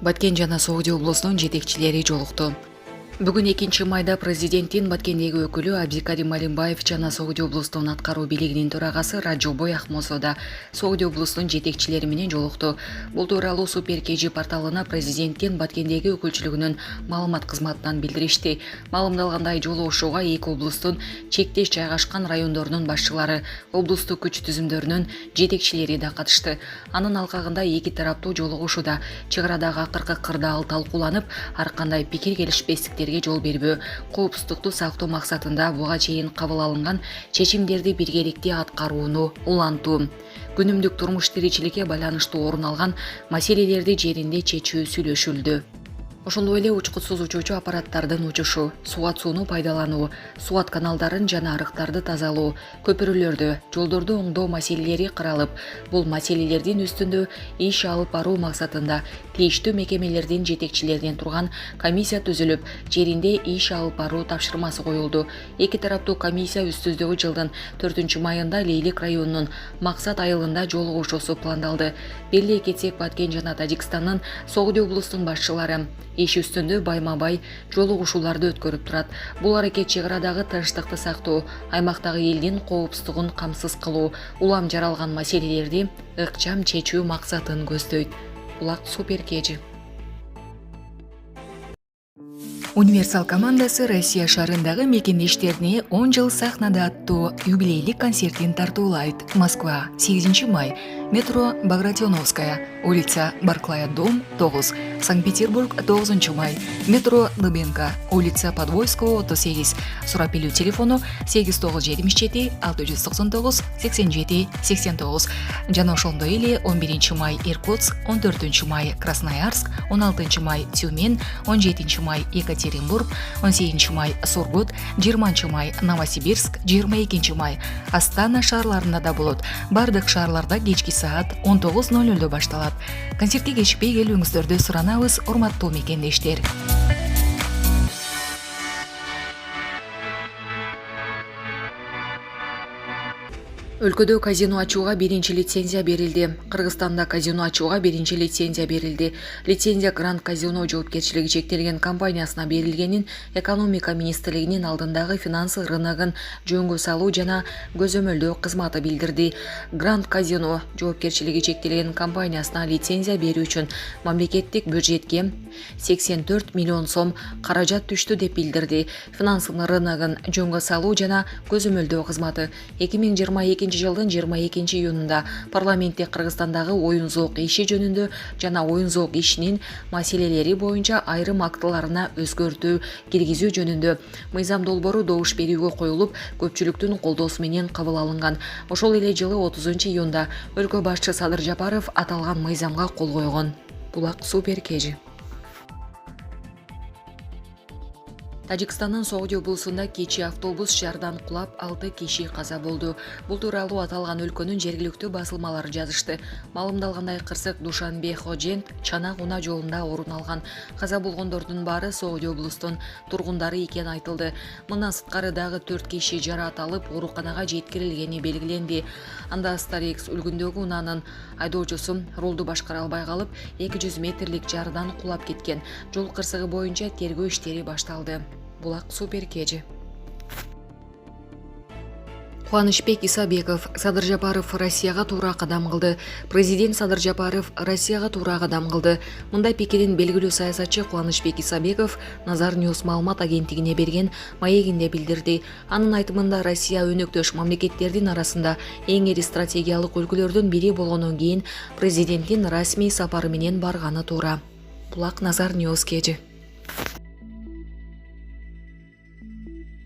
Баткен жана Сооди облусунун жетекчилери жолукту. Бүгүн 2 майда президенттин Баткендеги өкүлү Абдикарим Малимбаев жана Сооди облусунун аткаруу бийлигинин төрагасы Раджобой Ахмосода Сооди облусунун жетекчилери менен жолукту. Бул тууралуу Супер KG порталына президенттин Баткендеги өкүлчүлүгүнүн маалымат кызматынан билдиришти. Маалымдалгандай, жолугушууга эки облустун чектеш жайгашкан райондорунун башчылары, облустук күч түзүмдөрүнүн жетекчилери да катышты. Анын алкагында эки тараптуу жолугушууда чек арадагы акыркы кырдаал талкууланып, ар кандай пикир келишпестиктерге жол бербөө, коопсуздукту сактоо максатында буга чейин кабыл алынган чечимдерди биргеликте аткарууну улантуу, күнүмдүк турмуш тиричиликке байланыштуу орун алган маселелерди жеринде чечүү сүйлөшүлдү. Ошондой эле учкучсуз учуучу аппараттардын учушу, сууат сууну пайдалануу, сууат каналдарын жана арыктарды тазалоо, көпүрөлөрдү, жолдорду оңдоо маселелери каралып, бул маселелердин үстүндө иш алып баруу максатында тийиштүү мекемелердин жетекчилеринен турган комиссия түзүлүп, жеринде иш алып баруу тапшырмасы коюлду. Эки тараптуу комиссия үстүздөгү жылдын 4-майында Лейлик районунун Максат айылында жолугушуусу пландалды. Беле кетсек, Баткен жана Тажикстандын Сооди облусунун башчылары иш үстүндө байма-бай жолугушууларды өткөрүп турат. Бул аракет чек арадагы тынчтыкты сактоо, аймактагы элдин коопсуздугун камсыз кылуу, улам жаралган маселелерди ыкчам чечүү максатын көздөйт. Булак Супер KG. Универсал командасы Россия шарындагы мекендештерине 10 жыл сахнада аттуу юбилейлик концертин тартуулайт. Москва, 8-май. Метро Багратионовская, улица Барклая, дом 9. Санкт-Петербург, 9-май. Метро Дыбенко, улица Подвойского, 38. Сурапилүү телефону 8977 699 87 89. Жана ошондой эле 11-май Иркутск, 14-май Красноярск, 16-май Тюмень, 17-май Екатеринбург, 18-май Сургут, 20-май Новосибирск, 22-май Астана шаарларында да болот. Бардык шаарларда кечки саат 19:00 башталат. Концертке кечикпей келүүңүздөрдү суранабыз, урматтуу мекендештер. Өлкөдө казино ачууга биринчи лицензия берилди. Кыргызстанда казино ачууга биринчи лицензия берилди. Лицензия Гранд Казино жоопкерчилиги чектелген компаниясына берилгенин экономика министрлигинин алдындагы финансы рыногун жөнгө салуу жана көзөмөлдөө кызматы билдирди. Гранд Казино жоопкерчилиги чектелген компаниясына лицензия берүү үчүн мамлекеттик бюджетке 84 миллион сом каражат түштү деп билдирди. Финансы рыногун жөнгө салуу жана көзөмөлдөө кызматы 2022 жылдын 22-июнунда парламентте Кыргызстандагы оюн зоок иши жөнүндө жана оюн зоок ишинин маселелери боюнча айрым актыларына өзгөртүү киргизүү жөнүндө мыйзам долбоору добуш берүүгө коюлуп, көпчүлүктүн колдоосу менен кабыл алынган. Ошол эле жылы 30-июнда өлкө башчы Садыр Жапаров аталган мыйзамга кол койгон. Булак Супер KG. Тажикстандын Сооди облусунда кечи автобус шаардан кулап 6 киши каза болду. Бул тууралуу аталган өлкөнүн жергиликтүү басылмалары жазышты. Маалымдалгандай, кырсык Душанбе Ходжент Чанак унаа жолунда орун алган. Каза болгондордун баары Сооди облусунун тургундары экени айтылды. Мындан сырткары дагы 4 киши жараат алып, ооруканага жеткирилгени белгиленди. Анда Старекс үлгүндөгү унаанын айдоочусу рулду башкара албай калып, 200 метрлик жардан кулап кеткен. Жол кырсыгы боюнча тергөө иштери башталды. Булак Супер KG. Кубанычбек Исабеков: Садыр Жапаров Россияга туура кадам кылды. Президент Садыр Жапаров Россияга туура кадам кылды. Мындай пикирин белгилүү саясатчы Кубанычбек Исабеков Назар Ньюс маалымат агенттигине берген маегинде билдирди. Анын айтымында, Россия өнөктөш мамлекеттердин арасында эң ири стратегиялык өлкөлөрдүн бири болгондон кийин президенттин расмий сапары менен барганы туура. Булак Назар Ньюс KG.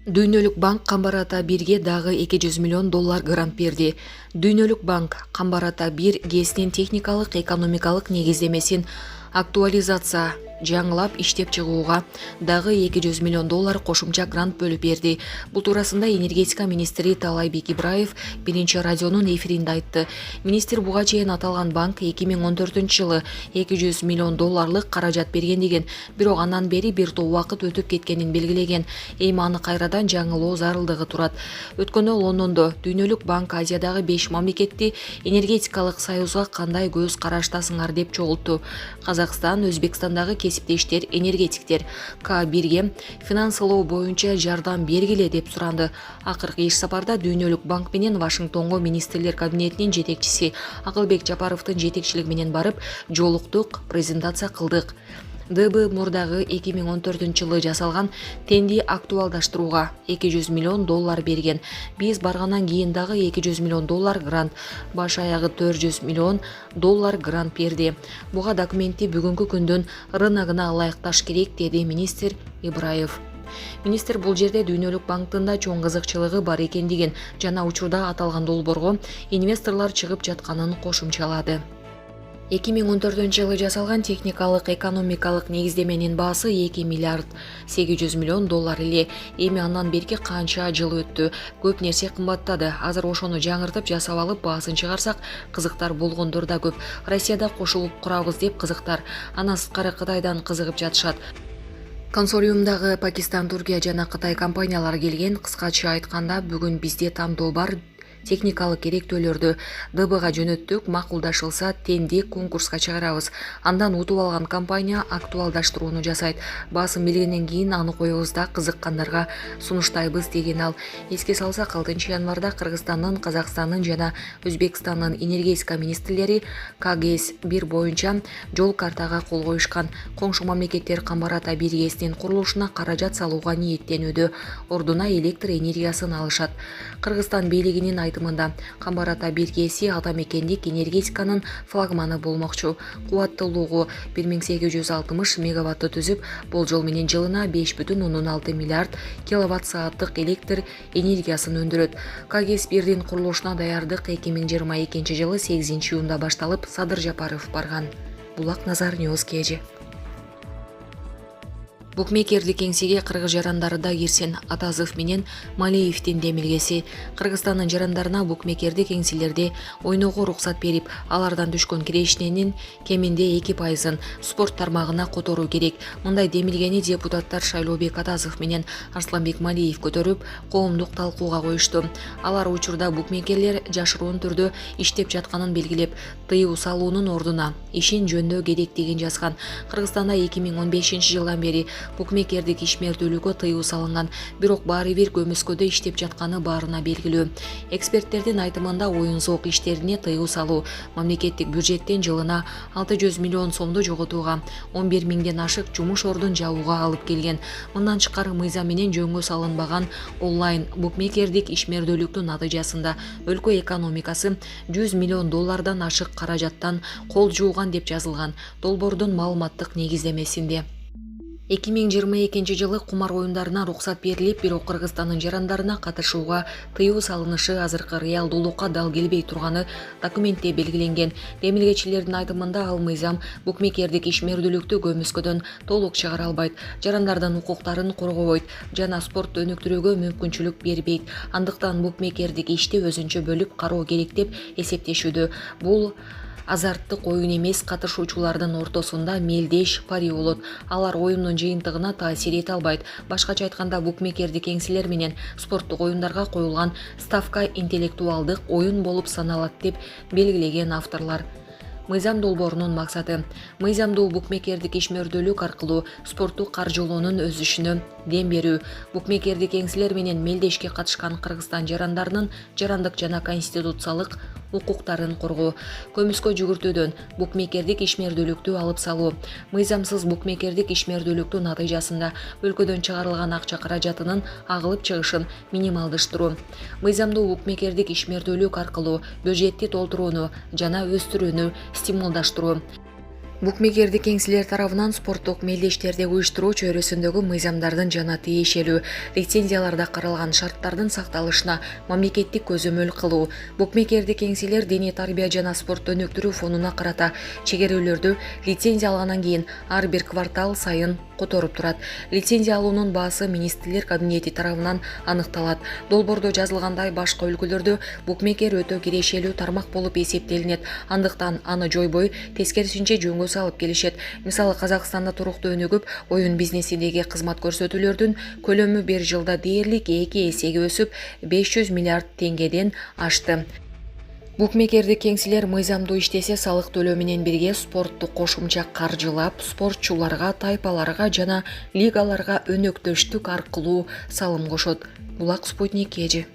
Дүйнөлүк банк Камбар Ата 1ге дагы 200 миллион доллар грант берди. Дүйнөлүк банк Камбар Ата 1 ГЭСнин техникалык экономикалык негиздемесин актуализация жаңылап иштеп чыгууга дагы $200 миллион кошумча грант бөлүп берди. Бул туурасында энергетика министри Таалайбек Ибраев биринчи радионун эфиринде айтты. Министр буга чейин аталган банк 2014-жылы $200 миллион каражат берген деген, бирок андан бери бир топ убакыт өтүп кеткенин белгилеген. Эми аны кайрадан жаңылоо зарылдыгы турат. Өткөндө Лондондо Дүйнөлүк банк Азиядагы 5 мамлекетти энергетикалык союзга кандай көз караштасыңар деп чогултту. Казакстан, Өзбекстандагы кесиптештер, энергетиктер К1ге финансылоо боюнча жардам бергиле деп суранды. Акыркы иш сапарда Дүйнөлүк банк менен Вашингтонго министрлер кабинетинин жетекчиси Акылбек Жапаровдун жетекчилиги менен барып, жолуктук, презентация кылдык. ДБ мурдагы 2014-жылы жасалган тенди актуалдаштырууга $200 миллион берген. Биз баргандан кийин дагы $200 миллион грант, баш аягы $400 миллион грант берди. Буга документти бүгүнкү күндүн рыногуна ылайыкташ керек, деди министр Ибраев. Министр бул жерде Дүйнөлүк банктын да чоң кызыкчылыгы бар экендигин жана учурда аталган долбоорго инвесторлор чыгып жатканын кошумчалады. 2014-жылы жасалган техникалык экономикалык негиздеменин баасы $2 миллиард 800 миллион эле. Эми андан берки канча жыл өттү, көп нерсе кымбаттады. Азыр ошону жаңыртып жасап алып баасын чыгарсак, кызыктар болгондор да көп. Россияда кошулуп курабыз деп кызыктар. Анан сырткары Кытайдан кызыгып жатышат. Консорциумдагы Пакистан, Туркия жана Кытай компаниялары келген. Кыскача айтканда, бүгүн бизде тандоо бар. Техникалык керектөөлөрдү ДБга жөнөттүк, макулдашылса тенди конкурска чыгарабыз. Андан утуп алган компания актуалдаштырууну жасайт. Баасын белгенден кийин аны коебуз да кызыккандарга сунуштайбыз, деген ал. Эске салсак, 6-январда Кыргызстандын, Казакстандын жана Өзбекстандын энергетика министрлери КГС-1 боюнча жол картага кол коюшкан. Коңшу мамлекеттер Камбар-Ата 1 ГЭСинин курулушуна каражат салууга ниеттенүүдө, ордуна электр энергиясын алышат. Кыргызстан бийлигинин айтымында, Камбар-Ата 1 ГЭСи ата мекендик энергетиканын флагманы болмокчу. Кубаттуулугу 1860 мегаватты түзүп, болжол менен жылына 5,6 миллиард киловатт-сааттык электр энергиясын өндүрөт. КГС-1дин курулушуна даярдык 2022-жылы 8-июнда башталып, Садыр Жапаров барган. Булак Назар Ньюс KG. Букмекерлик кеңсеге кыргыз жарандары да кирсин. Атазов менен Малиевдин демилгеси. Кыргызстандын жарандарына букмекердик кеңселерде ойноого уруксат берип, алардан түшкөн кирешиненин кеминде 2%-ын спорт тармагына которуу керек. Мындай демилгени депутаттар Шайлообек Атазов менен Арсланбек Малиев көтөрүп, коомдук талкууга коюшту. Алар учурда букмекерлер жашыруун түрдө иштеп жатканын белгилеп, тыюу салуунун ордуна ишин жөндөө керек деген жазган. Кыргызстанда 2015-жылдан бери букмекердик ишмердүүлүккө тыюу салынган, бирок баары бир көмүскөдө иштеп жатканы баарына белгилүү. Эксперттердин айтымында, оюн-зоок иштерине тыюу салуу мамлекеттик бюджеттен жылына 600 миллион сомду жоготууга, 11 миңден ашык жумуш ордун жабууга алып келген. Мындан тышкары, мыйзам менен жөнгө салынбаган онлайн букмекердик ишмердүүлүктүн натыйжасында өлкө экономикасы 100 миллион доллардан ашык каражаттан кол жууган деп жазылган долбоордун маалыматтык негиздемесинде. 2022-жылы кумар оюндарына уруксат берилип, бирок Кыргызстандын жарандарына катышууга тыюу салынышы азыркы реалдуулукка дал келбей турганы документте белгиленген. Демилгечилердин айтымында, ал мыйзам букмекердик ишмердүүлүктү көмүскөдөн толук чыгара албайт, жарандардын укуктарын коргобойт жана спорту өнүктүрүүгө мүмкүнчүлүк бербейт. Андыктан букмекердик ишти өзүнчө бөлүп кароо керек деп эсептешүүдө. Бул азарттык оюн эмес, катышуучулардын ортосунда мелдеш пари болот. Алар оюндун жыйынтыгына таасир эте албайт. Башкача айтканда, букмекердик кеңселер менен спорттук оюндарга коюлган ставка интеллектуалдык оюн болуп саналат деп белгилеген авторлор. Мыйзам долбоорунун максаты мыйзамдуу букмекердик ишмердүүлүк аркылуу спорттук каржылоонун өсүшүнө дем берүү. Букмекердик кеңселер менен мелдешке катышкан Кыргызстан жарандарынын жарандык жана конституциялык укуктарын коргоо. Көмүскө жүгүртүүдөн букмекердик ишмердүүлүктү алып салуу. Мыйзамсыз букмекердик ишмердүүлүктүн натыйжасында өлкөдөн чыгарылган акча каражатынын агылып чыгышын минималдаштыруу. Мыйзамдуу букмекердик ишмердүүлүк аркылуу бюджетти толтурууну жана өстүрүүнү стимулдаштыруу. Букмекердик кеңселер тарабынан спорттук мелдештерди уюштуруу чөйрөсүндөгү мыйзамдардын жана тиешелүү лицензияларда каралган шарттардын сакталышына мамлекеттик көзөмөл кылуу, букмекердик кеңселер диний тарбия жана спортту өнүктүрүү фонуна карата чегерүүлөрдү лицензия алгандан кийин ар бир квартал сайын которуп турат. Лицензия алуунун баасы министрлер кабинети тарабынан аныкталат. Долбоордо жазылгандай башка өлкөлөрдө букмекер өтө кирешелүү тармак болуп эсептелинет. Андыктан аны жойбой, тескерисинче жөнгө салып келишет. Мисалы, Казакстанда туруктуу өнүгүп, оюн бизнесиндеги кызмат көрсөтүүлөрдүн көлөмү бир жылда дээрлик 2 эсеге өсүп, 500 миллиард теңгеден ашты. Букмекердик кеңселер мыйзамдуу иштесе, салык төлөө менен бирге спортту кошумча каржылап, спортчуларга, тайпаларга жана лигаларга өнөктөштүк аркылуу салым кошот. Булак Спутник, Кежи.